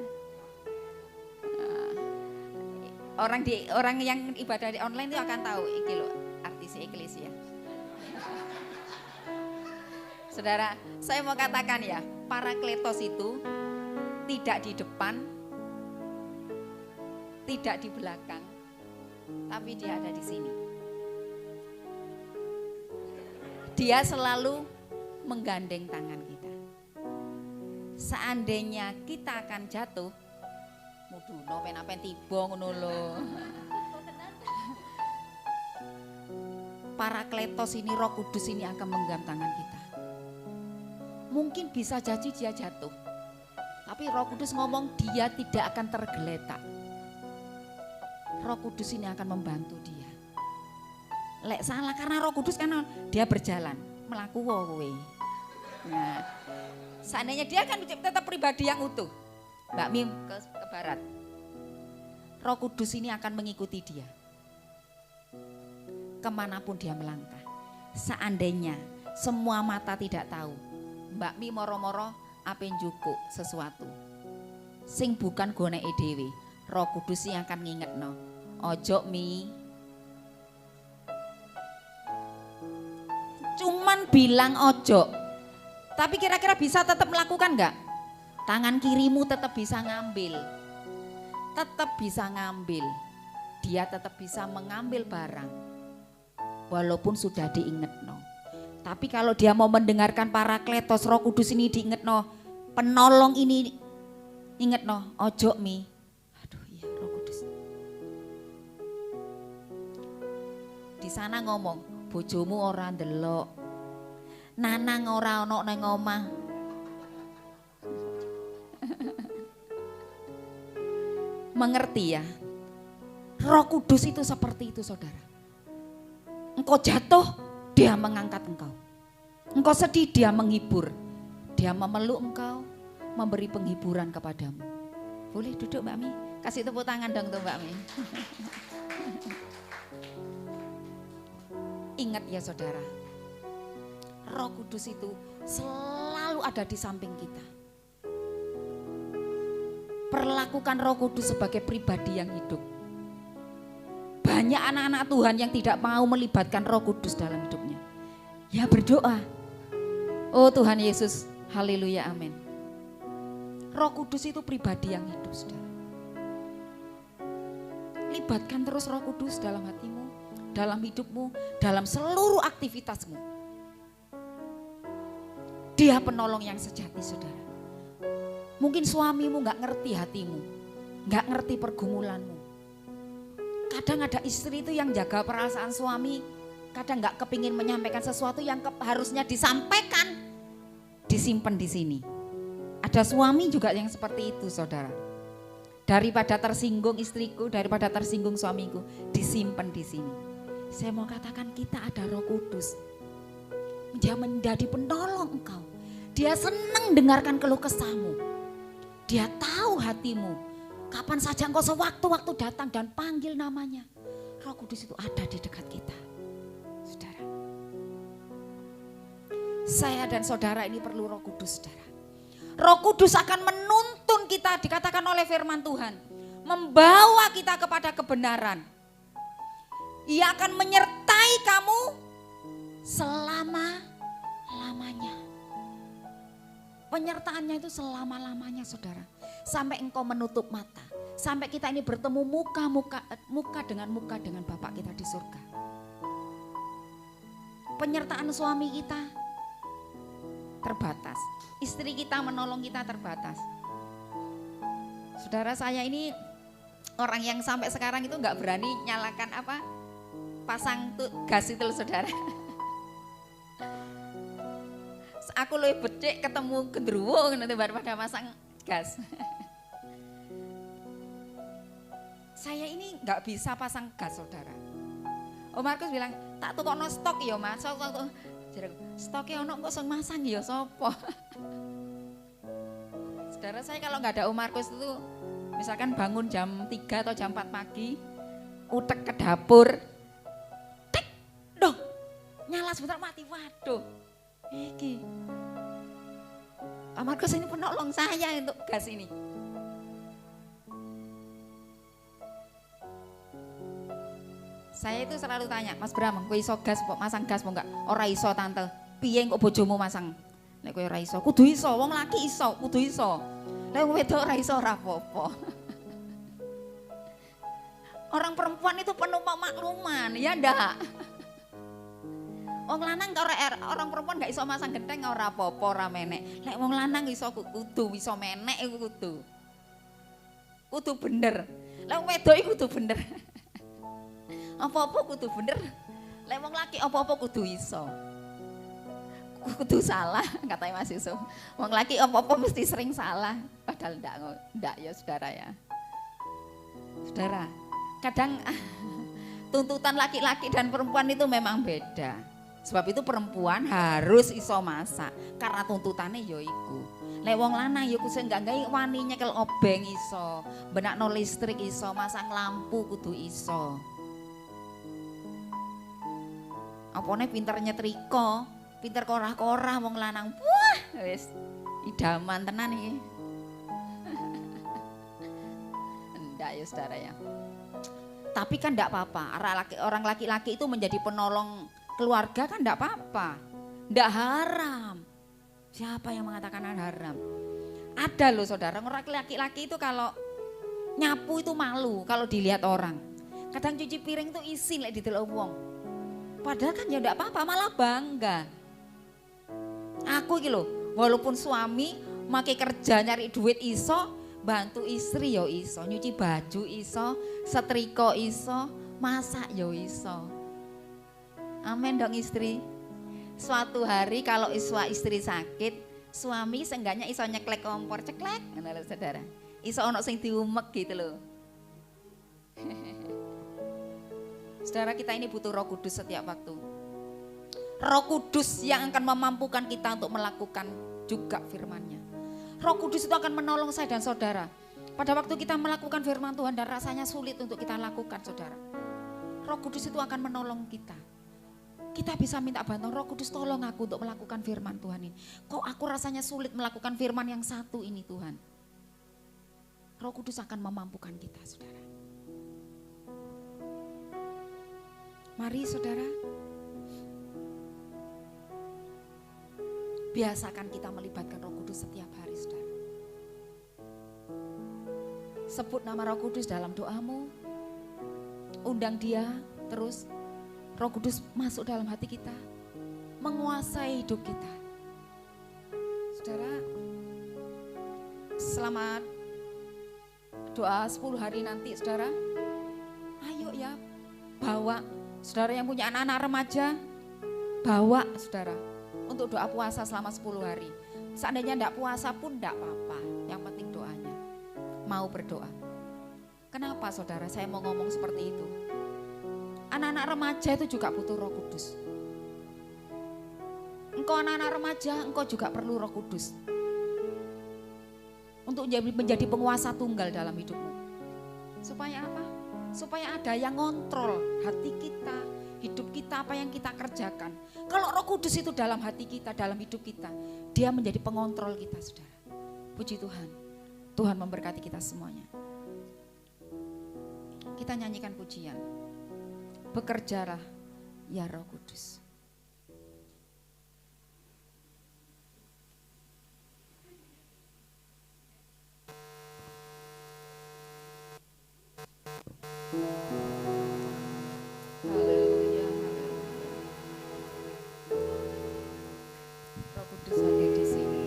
Orang yang ibadah di online itu akan tahu iki loh arti se-eklesia. Saudara, saya mau katakan ya, Parakletos itu tidak di depan, tidak di belakang, tapi dia ada di sini. Dia selalu menggandeng tangan kita. Seandainya kita akan jatuh, muduno pen-pen tiba ngono lho. Parakletos ini, Roh Kudus ini akan menggenggam tangan kita. Mungkin bisa jadi dia jatuh, tapi Roh Kudus ngomong dia tidak akan tergeletak. Roh Kudus ini akan membantu dia. Lek salah karena Roh Kudus karena dia berjalan melaku kowe. Nah, seandainya dia akan tetap pribadi yang utuh. Mbak Mim ke barat. Roh Kudus ini akan mengikuti dia. Kemanapun dia melangkah. Seandainya semua mata tidak tahu, Mbak Mi moro-moro ape njukuk sesuatu sing bukan goneke dhewe, Roh Kudus yang akan ngingetno. Ojo Mi. Cuman bilang ojo. Tapi kira-kira bisa tetap melakukan enggak? Tangan kirimu tetap bisa ngambil. Tetap bisa ngambil. Dia tetap bisa mengambil barang. Walaupun sudah diingetno. Tapi kalau dia mau mendengarkan Parakletos, Roh Kudus ini diingetno, penolong ini ingetno, ojo Mi. Aduh iya, Roh Kudus. Di sana ngomong, bojomu ora ndelok. Nanang ora ono nang omah. Mengerti ya? Roh Kudus itu seperti itu, saudara. Engkau jatuh, dia mengangkat engkau. Engkau sedih, dia menghibur. Dia memeluk engkau, memberi penghiburan kepadamu. Boleh duduk Mbak Mi? Kasih tepuk tangan dong tuh Mbak Mi. Ingat ya saudara, Roh Kudus itu selalu ada di samping kita. Perlakukan Roh Kudus sebagai pribadi yang hidup. Banyak anak-anak Tuhan yang tidak mau melibatkan Roh Kudus dalam hidupnya. Ya berdoa. Oh Tuhan Yesus, haleluya, amin. Roh Kudus itu pribadi yang hidup, saudara. Libatkan terus Roh Kudus dalam hatimu, dalam hidupmu, dalam seluruh aktivitasmu. Dia penolong yang sejati, saudara. Mungkin suamimu gak ngerti hatimu, gak ngerti pergumulanmu. Kadang ada istri itu yang jaga perasaan suami, kadang gak kepingin menyampaikan sesuatu yang harusnya disampaikan, disimpan di sini. Ada suami juga yang seperti itu, saudara. Daripada tersinggung istriku, daripada tersinggung suamiku, disimpan di sini. Saya mau katakan kita ada Roh Kudus. Dia menjadi penolong engkau. Dia senang dengarkan keluh kesahmu. Dia tahu hatimu. Kapan saja engkau sewaktu-waktu datang dan panggil namanya. Roh Kudus itu ada di dekat kita. Saudara. Saya dan saudara ini perlu Roh Kudus, saudara. Roh Kudus akan menuntun kita, dikatakan oleh firman Tuhan. membawa kita kepada kebenaran. Ia akan menyertai kamu selama-lamanya. Penyertaannya itu selama-lamanya, saudara. Sampai engkau menutup mata. Sampai kita ini bertemu muka dengan Bapa kita di surga. Penyertaan suami kita terbatas. Istri kita menolong kita terbatas. Saudara, saya ini orang yang sampai sekarang itu nggak berani nyalakan pasang gas itu loh, saudara. Aku lebih becek ketemu gendruwo nanti daripada masang gas. Saya ini nggak bisa pasang gas, saudara. Om Markus bilang, tak tukokno stok ya mas. Stoknya ono kok sing masang ya sopo. Saudara, saya kalau nggak ada Om Markus itu, misalkan bangun jam 3 atau jam 4 pagi, utek ke dapur, tek, doh, nyala sebentar mati, waduh. Iki Pak Markus ini penolong saya untuk gas ini. Saya itu selalu tanya, Mas Bram, kowe iso gas kok masang gas kok enggak? Ora iso tante. Piye kok bojomu masang? Nek kowe ora iso, kudu iso. Wong laki iso, kudu iso. Nek wong wedok ora iso ora apa-apa. Orang perempuan itu penuh pemakluman, ya ndak? Wong lanang orang perempuan gak iso masang genteng ora apa-apa, ora menek. Lek wong lanang iso kudu iso menek iku kudu. Kudu bener. Lek wong wedok iku kudu bener. Apa-apa kudu bener. Lek wong laki apa-apa kudu iso. Kudu salah katanya Mas Yusuf. Wong laki apa-apa mesti sering salah. Padahal ndak ya saudara ya. Saudara, kadang tuntutan laki-laki dan perempuan itu memang beda. Sebab itu perempuan harus iso masak karena tuntutannya ya iku. Lek wong lanang ya kudu enggak wani nyekel obeng iso, benakno listrik iso, masang lampu kudu iso. Apane pinter nyetrika, pinter korah-korah wong lanang. Wah, wis idaman tenan iki. Enggak ya saudara ya. Tapi kan enggak apa-apa, orang laki-laki itu menjadi penolong keluarga kan enggak apa-apa, enggak haram. Siapa yang mengatakan haram? Ada loh saudara, orang laki-laki itu kalau nyapu itu malu kalau dilihat orang. Kadang cuci piring itu isin lek didelok wong. Padahal kan ya enggak apa-apa, malah bangga. Aku iki lho, walaupun suami make kerja nyari duit iso, bantu istri yo iso, nyuci baju iso, setrika iso, masak yo iso. Amin dong istri. Suatu hari kalau istri sakit, suami seenggaknya iso nyeklek kompor, ceklek, ngono lho saudara. Iso ono sing diumek gitu loh. Saudara, kita ini butuh Roh Kudus setiap waktu. Roh Kudus yang akan memampukan kita untuk melakukan juga firman-Nya. Roh Kudus itu akan menolong saya dan saudara. Pada waktu kita melakukan firman Tuhan dan rasanya sulit untuk kita lakukan, saudara. Roh Kudus itu akan menolong kita. Kita bisa minta bantuan, Roh Kudus tolong aku untuk melakukan firman Tuhan ini. Kok aku rasanya sulit melakukan firman yang satu ini Tuhan. Roh Kudus akan memampukan kita saudara. Mari saudara, biasakan kita melibatkan Roh Kudus setiap hari saudara. Sebut nama Roh Kudus dalam doamu, undang dia terus. Roh Kudus masuk dalam hati kita, menguasai hidup kita. Saudara, selamat doa 10 hari nanti saudara. Ayo ya, bawa saudara yang punya anak-anak remaja, bawa saudara untuk doa puasa selama 10 hari. Seandainya enggak puasa pun enggak apa-apa, yang penting doanya. Mau berdoa. Kenapa saudara saya mau ngomong seperti itu? Anak-anak remaja itu juga butuh Roh Kudus. Engkau anak-anak remaja, engkau juga perlu Roh Kudus. Untuk menjadi penguasa tunggal dalam hidupmu. Supaya apa? Supaya ada yang ngontrol hati kita, hidup kita, apa yang kita kerjakan. Kalau Roh Kudus itu dalam hati kita, dalam hidup kita, dia menjadi pengontrol kita saudara. Puji Tuhan, Tuhan memberkati kita semuanya. Kita nyanyikan pujian. Bekerjalah ya Roh Kudus. Haleluya, haleluya. Roh Kudus hadir di sini.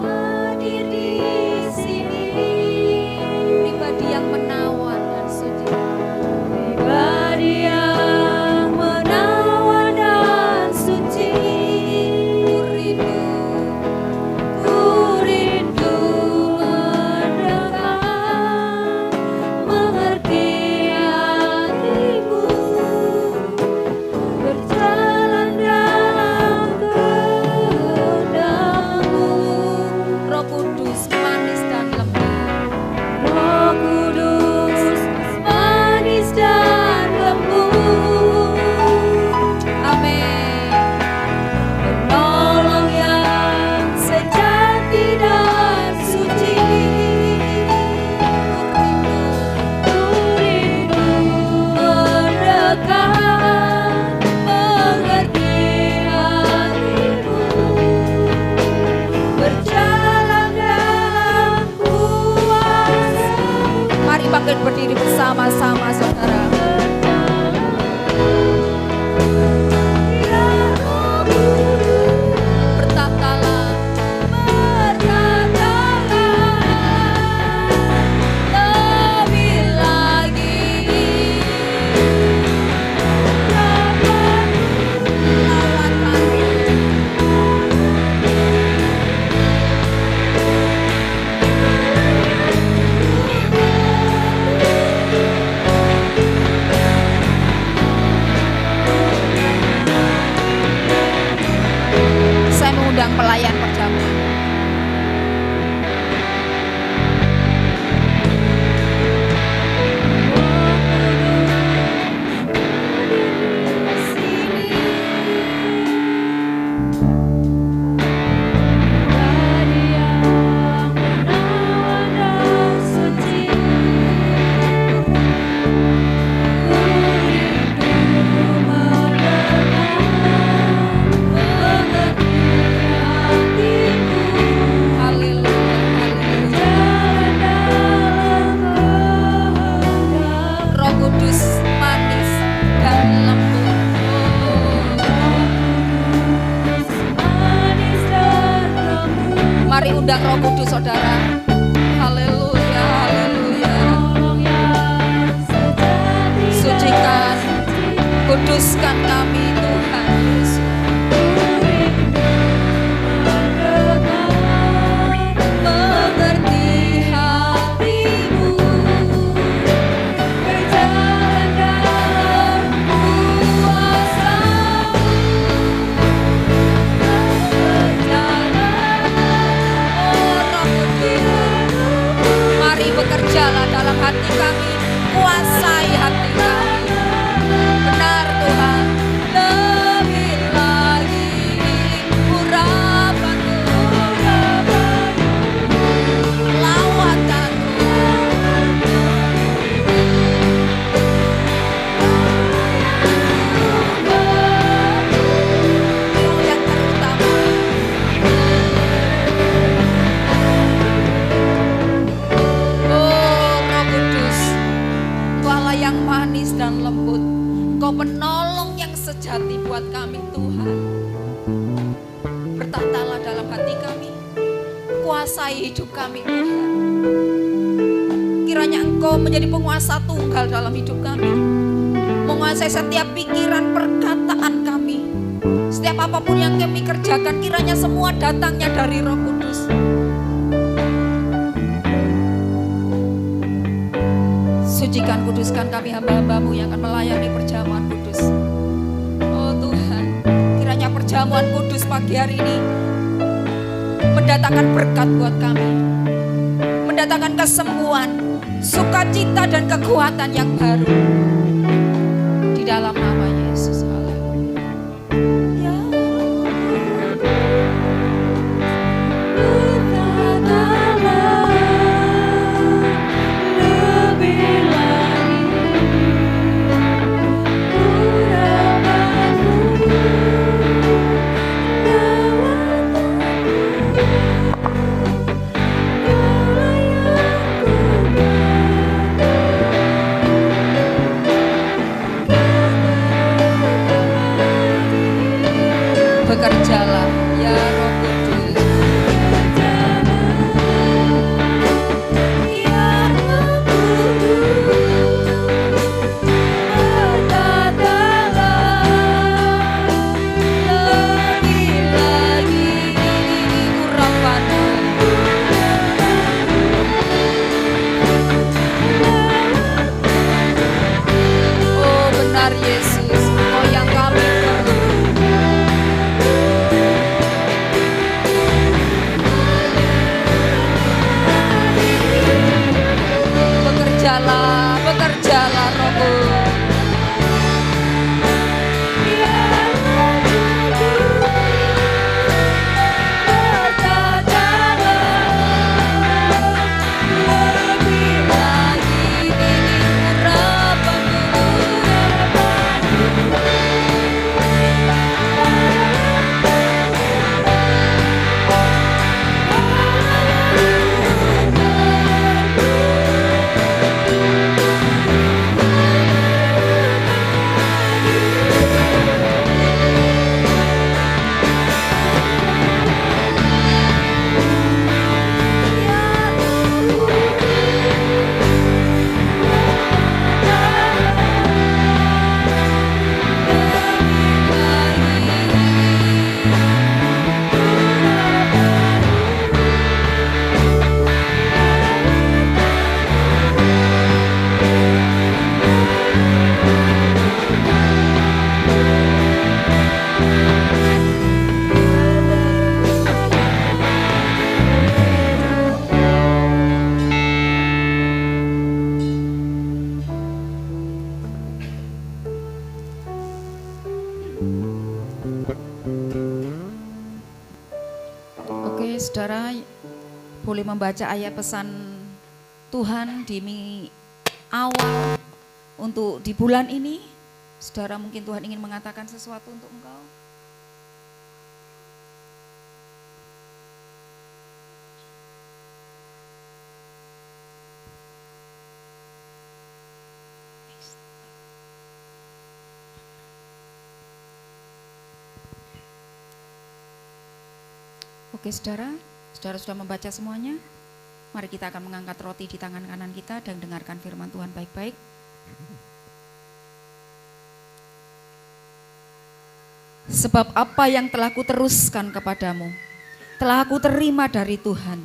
Hadir di sini, Pribadi yang menawan dan suci. pribadi yang menawan dan suci. Ku rindu mendekat, mengerti hatimu, berjalan dalam kehendakmu. Roh Kudus manis dan lembut. Roh Kudus manis dan lembut, Amin. penolong yang sejati dan suci. Ku rindu mendekat, mengerti hatimu, berjalan dalam kuasa-Mu. Mari bangkit berdiri bersama-sama saudara. Ya Roh Kudus, Bertatalah lebih lagi, lawan kami. Saya mengundang pelayan perjamuan. pribadi yang menawan dan suci. Ku rindu mendekat, mengerti hatimu, Haleluya, haleluya. berjalan dalam kehendak. Roh Kudus manis dan lembut. Manis dan lembut, Mari undang Roh Kudus saudara. Haleluya, haleluya. penolong yang sejati dan Sucikan, suci. kuduskan kami Tuhan Yesus. Mengerti hatimu, Berjalan dalam kuasa-Mu, berjalan, oh Roh Kudus. Mari bekerjalah dalam hati kami, kuasai hati kami. Benar Tuhan, lebih lagi urapanmu, lawatan yang terutama. Oh Roh Kudus, Engkaulah yang manis dan lembut. Engkau penolong yang sejati buat kami Tuhan. Bertatalah dalam hati kami, kuasai hidup kami Tuhan. Kiranya Engkau menjadi penguasa tunggal dalam hidup kami, menguasai setiap pikiran perkataan kami. Setiap apapun yang kami kerjakan, kiranya semua datangnya dari Roh Kudus. Sucikan, kuduskan kami hamba-hambamu yang akan melayani perjamuan kudus. perjamuan kudus pagi hari ini mendatangkan berkat buat kami, mendatangkan kesembuhan, sukacita dan kekuatan yang baru di dalam nama Yesus. Haleluya. Berkatalah lebih lagi, urapanmu, Bekerjalah ya Roh Kudus. Oh benar Yesus, Engkau yang kami perlu. Bekerjalah, bekerjalah Rohku. Lebih lagi urapanmu. Oke, saudara boleh membaca ayat pesan Tuhan di awal untuk di bulan ini. Saudara mungkin Tuhan ingin mengatakan sesuatu untuk engkau. Oke saudara sudah membaca semuanya? Mari kita akan mengangkat roti di tangan kanan kita dan dengarkan firman Tuhan baik-baik. Sebab apa yang telah kuteruskan kepadamu, telah aku terima dari Tuhan,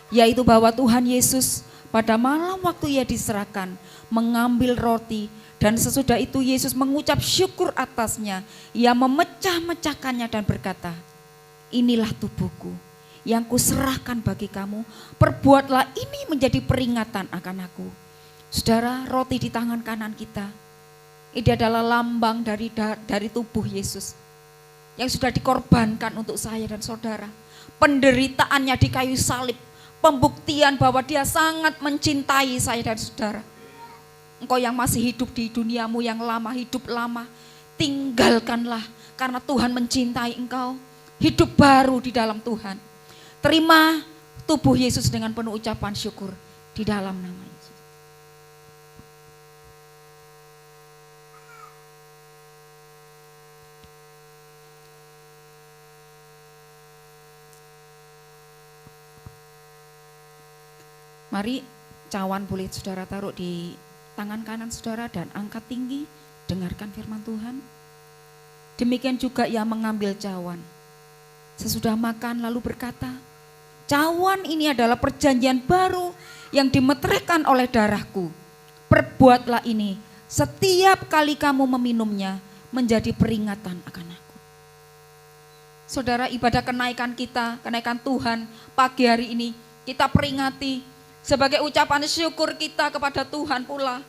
yaitu bahwa Tuhan Yesus pada malam waktu ia diserahkan, mengambil roti, dan sesudah itu Yesus mengucap syukur atasnya, ia memecah-mecahkannya dan berkata, inilah tubuhku yang kuserahkan bagi kamu, perbuatlah ini menjadi peringatan akan aku. Saudara, roti di tangan kanan kita, ini adalah lambang dari tubuh Yesus yang sudah dikorbankan untuk saya dan saudara. Penderitaannya di kayu salib, pembuktian bahwa dia sangat mencintai saya dan saudara. Engkau yang masih hidup di duniamu yang lama, hidup lama, tinggalkanlah karena Tuhan mencintai engkau. Hidup baru di dalam Tuhan. Terima tubuh Yesus dengan penuh ucapan syukur di dalam nama Yesus. Mari cawan boleh saudara taruh di tangan kanan saudara dan angkat tinggi, dengarkan firman Tuhan. Demikian juga ia mengambil cawan sesudah makan lalu berkata, cawan ini adalah perjanjian baru yang dimeteraikan oleh darahku. Perbuatlah ini setiap kali kamu meminumnya menjadi peringatan akan aku. Saudara, ibadah kenaikan kita, kenaikan Tuhan pagi hari ini kita peringati sebagai ucapan syukur kita kepada Tuhan pula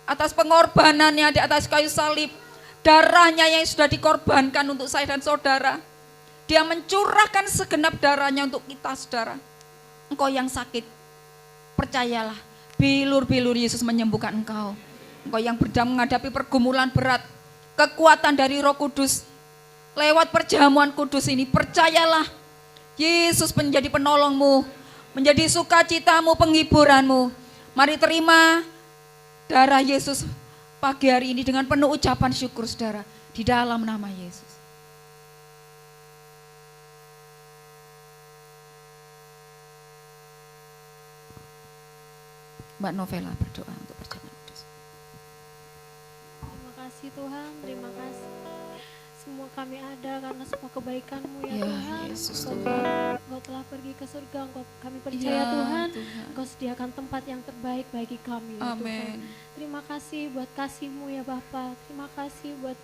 atas pengorbanannya di atas kayu salib, darahnya yang sudah dikorbankan untuk saya dan saudara. Dia mencurahkan segenap darahnya untuk kita, saudara. Engkau yang sakit, percayalah, bilur-bilur Yesus menyembuhkan engkau. Engkau yang sedang menghadapi pergumulan berat, kekuatan dari Roh Kudus, lewat perjamuan kudus ini, percayalah, Yesus menjadi penolongmu, menjadi sukacitamu, penghiburanmu. Mari terima darah Yesus pagi hari ini dengan penuh ucapan syukur, saudara, di dalam nama Yesus. Mbak Novela berdoa untuk perjamuan kudus. Terima kasih Tuhan, terima kasih. Semua kami ada karena semua kebaikan-Mu ya, Ya, Tuhan. Yesus, Engkau telah pergi ke surga, kami percaya Ya, Tuhan. Tuhan. Engkau sediakan tempat yang terbaik bagi kami ya Tuhan. Amin. Terima kasih buat kasih-Mu ya Bapa. Terima kasih buat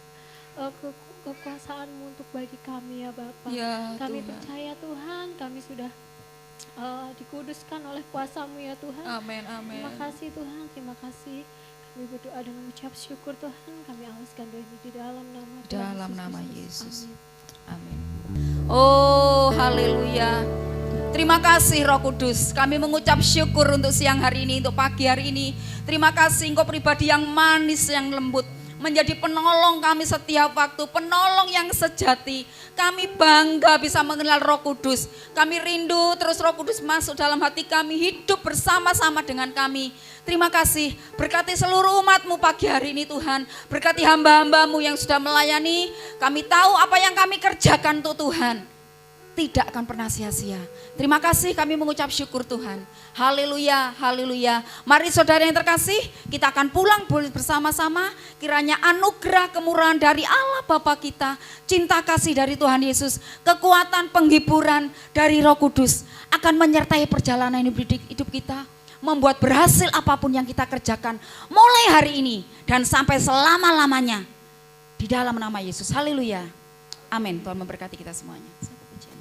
kekuasaan-Mu untuk bagi kami ya Bapa. Ya, Kami Tuhan. percaya Tuhan, kami sudah dikuduskan oleh kuasa-Mu ya Tuhan. Amin, amin. Terima kasih Tuhan, terima kasih. Kami berdoa dan mengucap syukur Tuhan. Kami alaskan doa ini di dalam nama Tuhan Dalam nama Kristus. Yesus. Amin. Amin. Oh, haleluya. Terima kasih Roh Kudus. Kami mengucap syukur untuk siang hari ini, untuk pagi hari ini. Terima kasih Engkau pribadi yang manis, yang lembut, menjadi penolong kami setiap waktu, penolong yang sejati. Kami bangga bisa mengenal Roh Kudus. Kami rindu terus Roh Kudus masuk dalam hati kami, hidup bersama-sama dengan kami. Terima kasih, berkati seluruh umat-Mu pagi hari ini Tuhan. Berkati hamba-hamba-Mu yang sudah melayani. Kami tahu apa yang kami kerjakan untuk Tuhan tidak akan pernah sia-sia. Terima kasih, kami mengucap syukur Tuhan. Haleluya, haleluya. Mari saudara yang terkasih, kita akan pulang bersama-sama. Kiranya anugerah kemurahan dari Allah Bapa kita, cinta kasih dari Tuhan Yesus, kekuatan penghiburan dari Roh Kudus akan menyertai perjalanan hidup kita, membuat berhasil apapun yang kita kerjakan mulai hari ini dan sampai selama-lamanya di dalam nama Yesus. Haleluya. Amin. Tuhan memberkati kita semuanya. Satu pujian.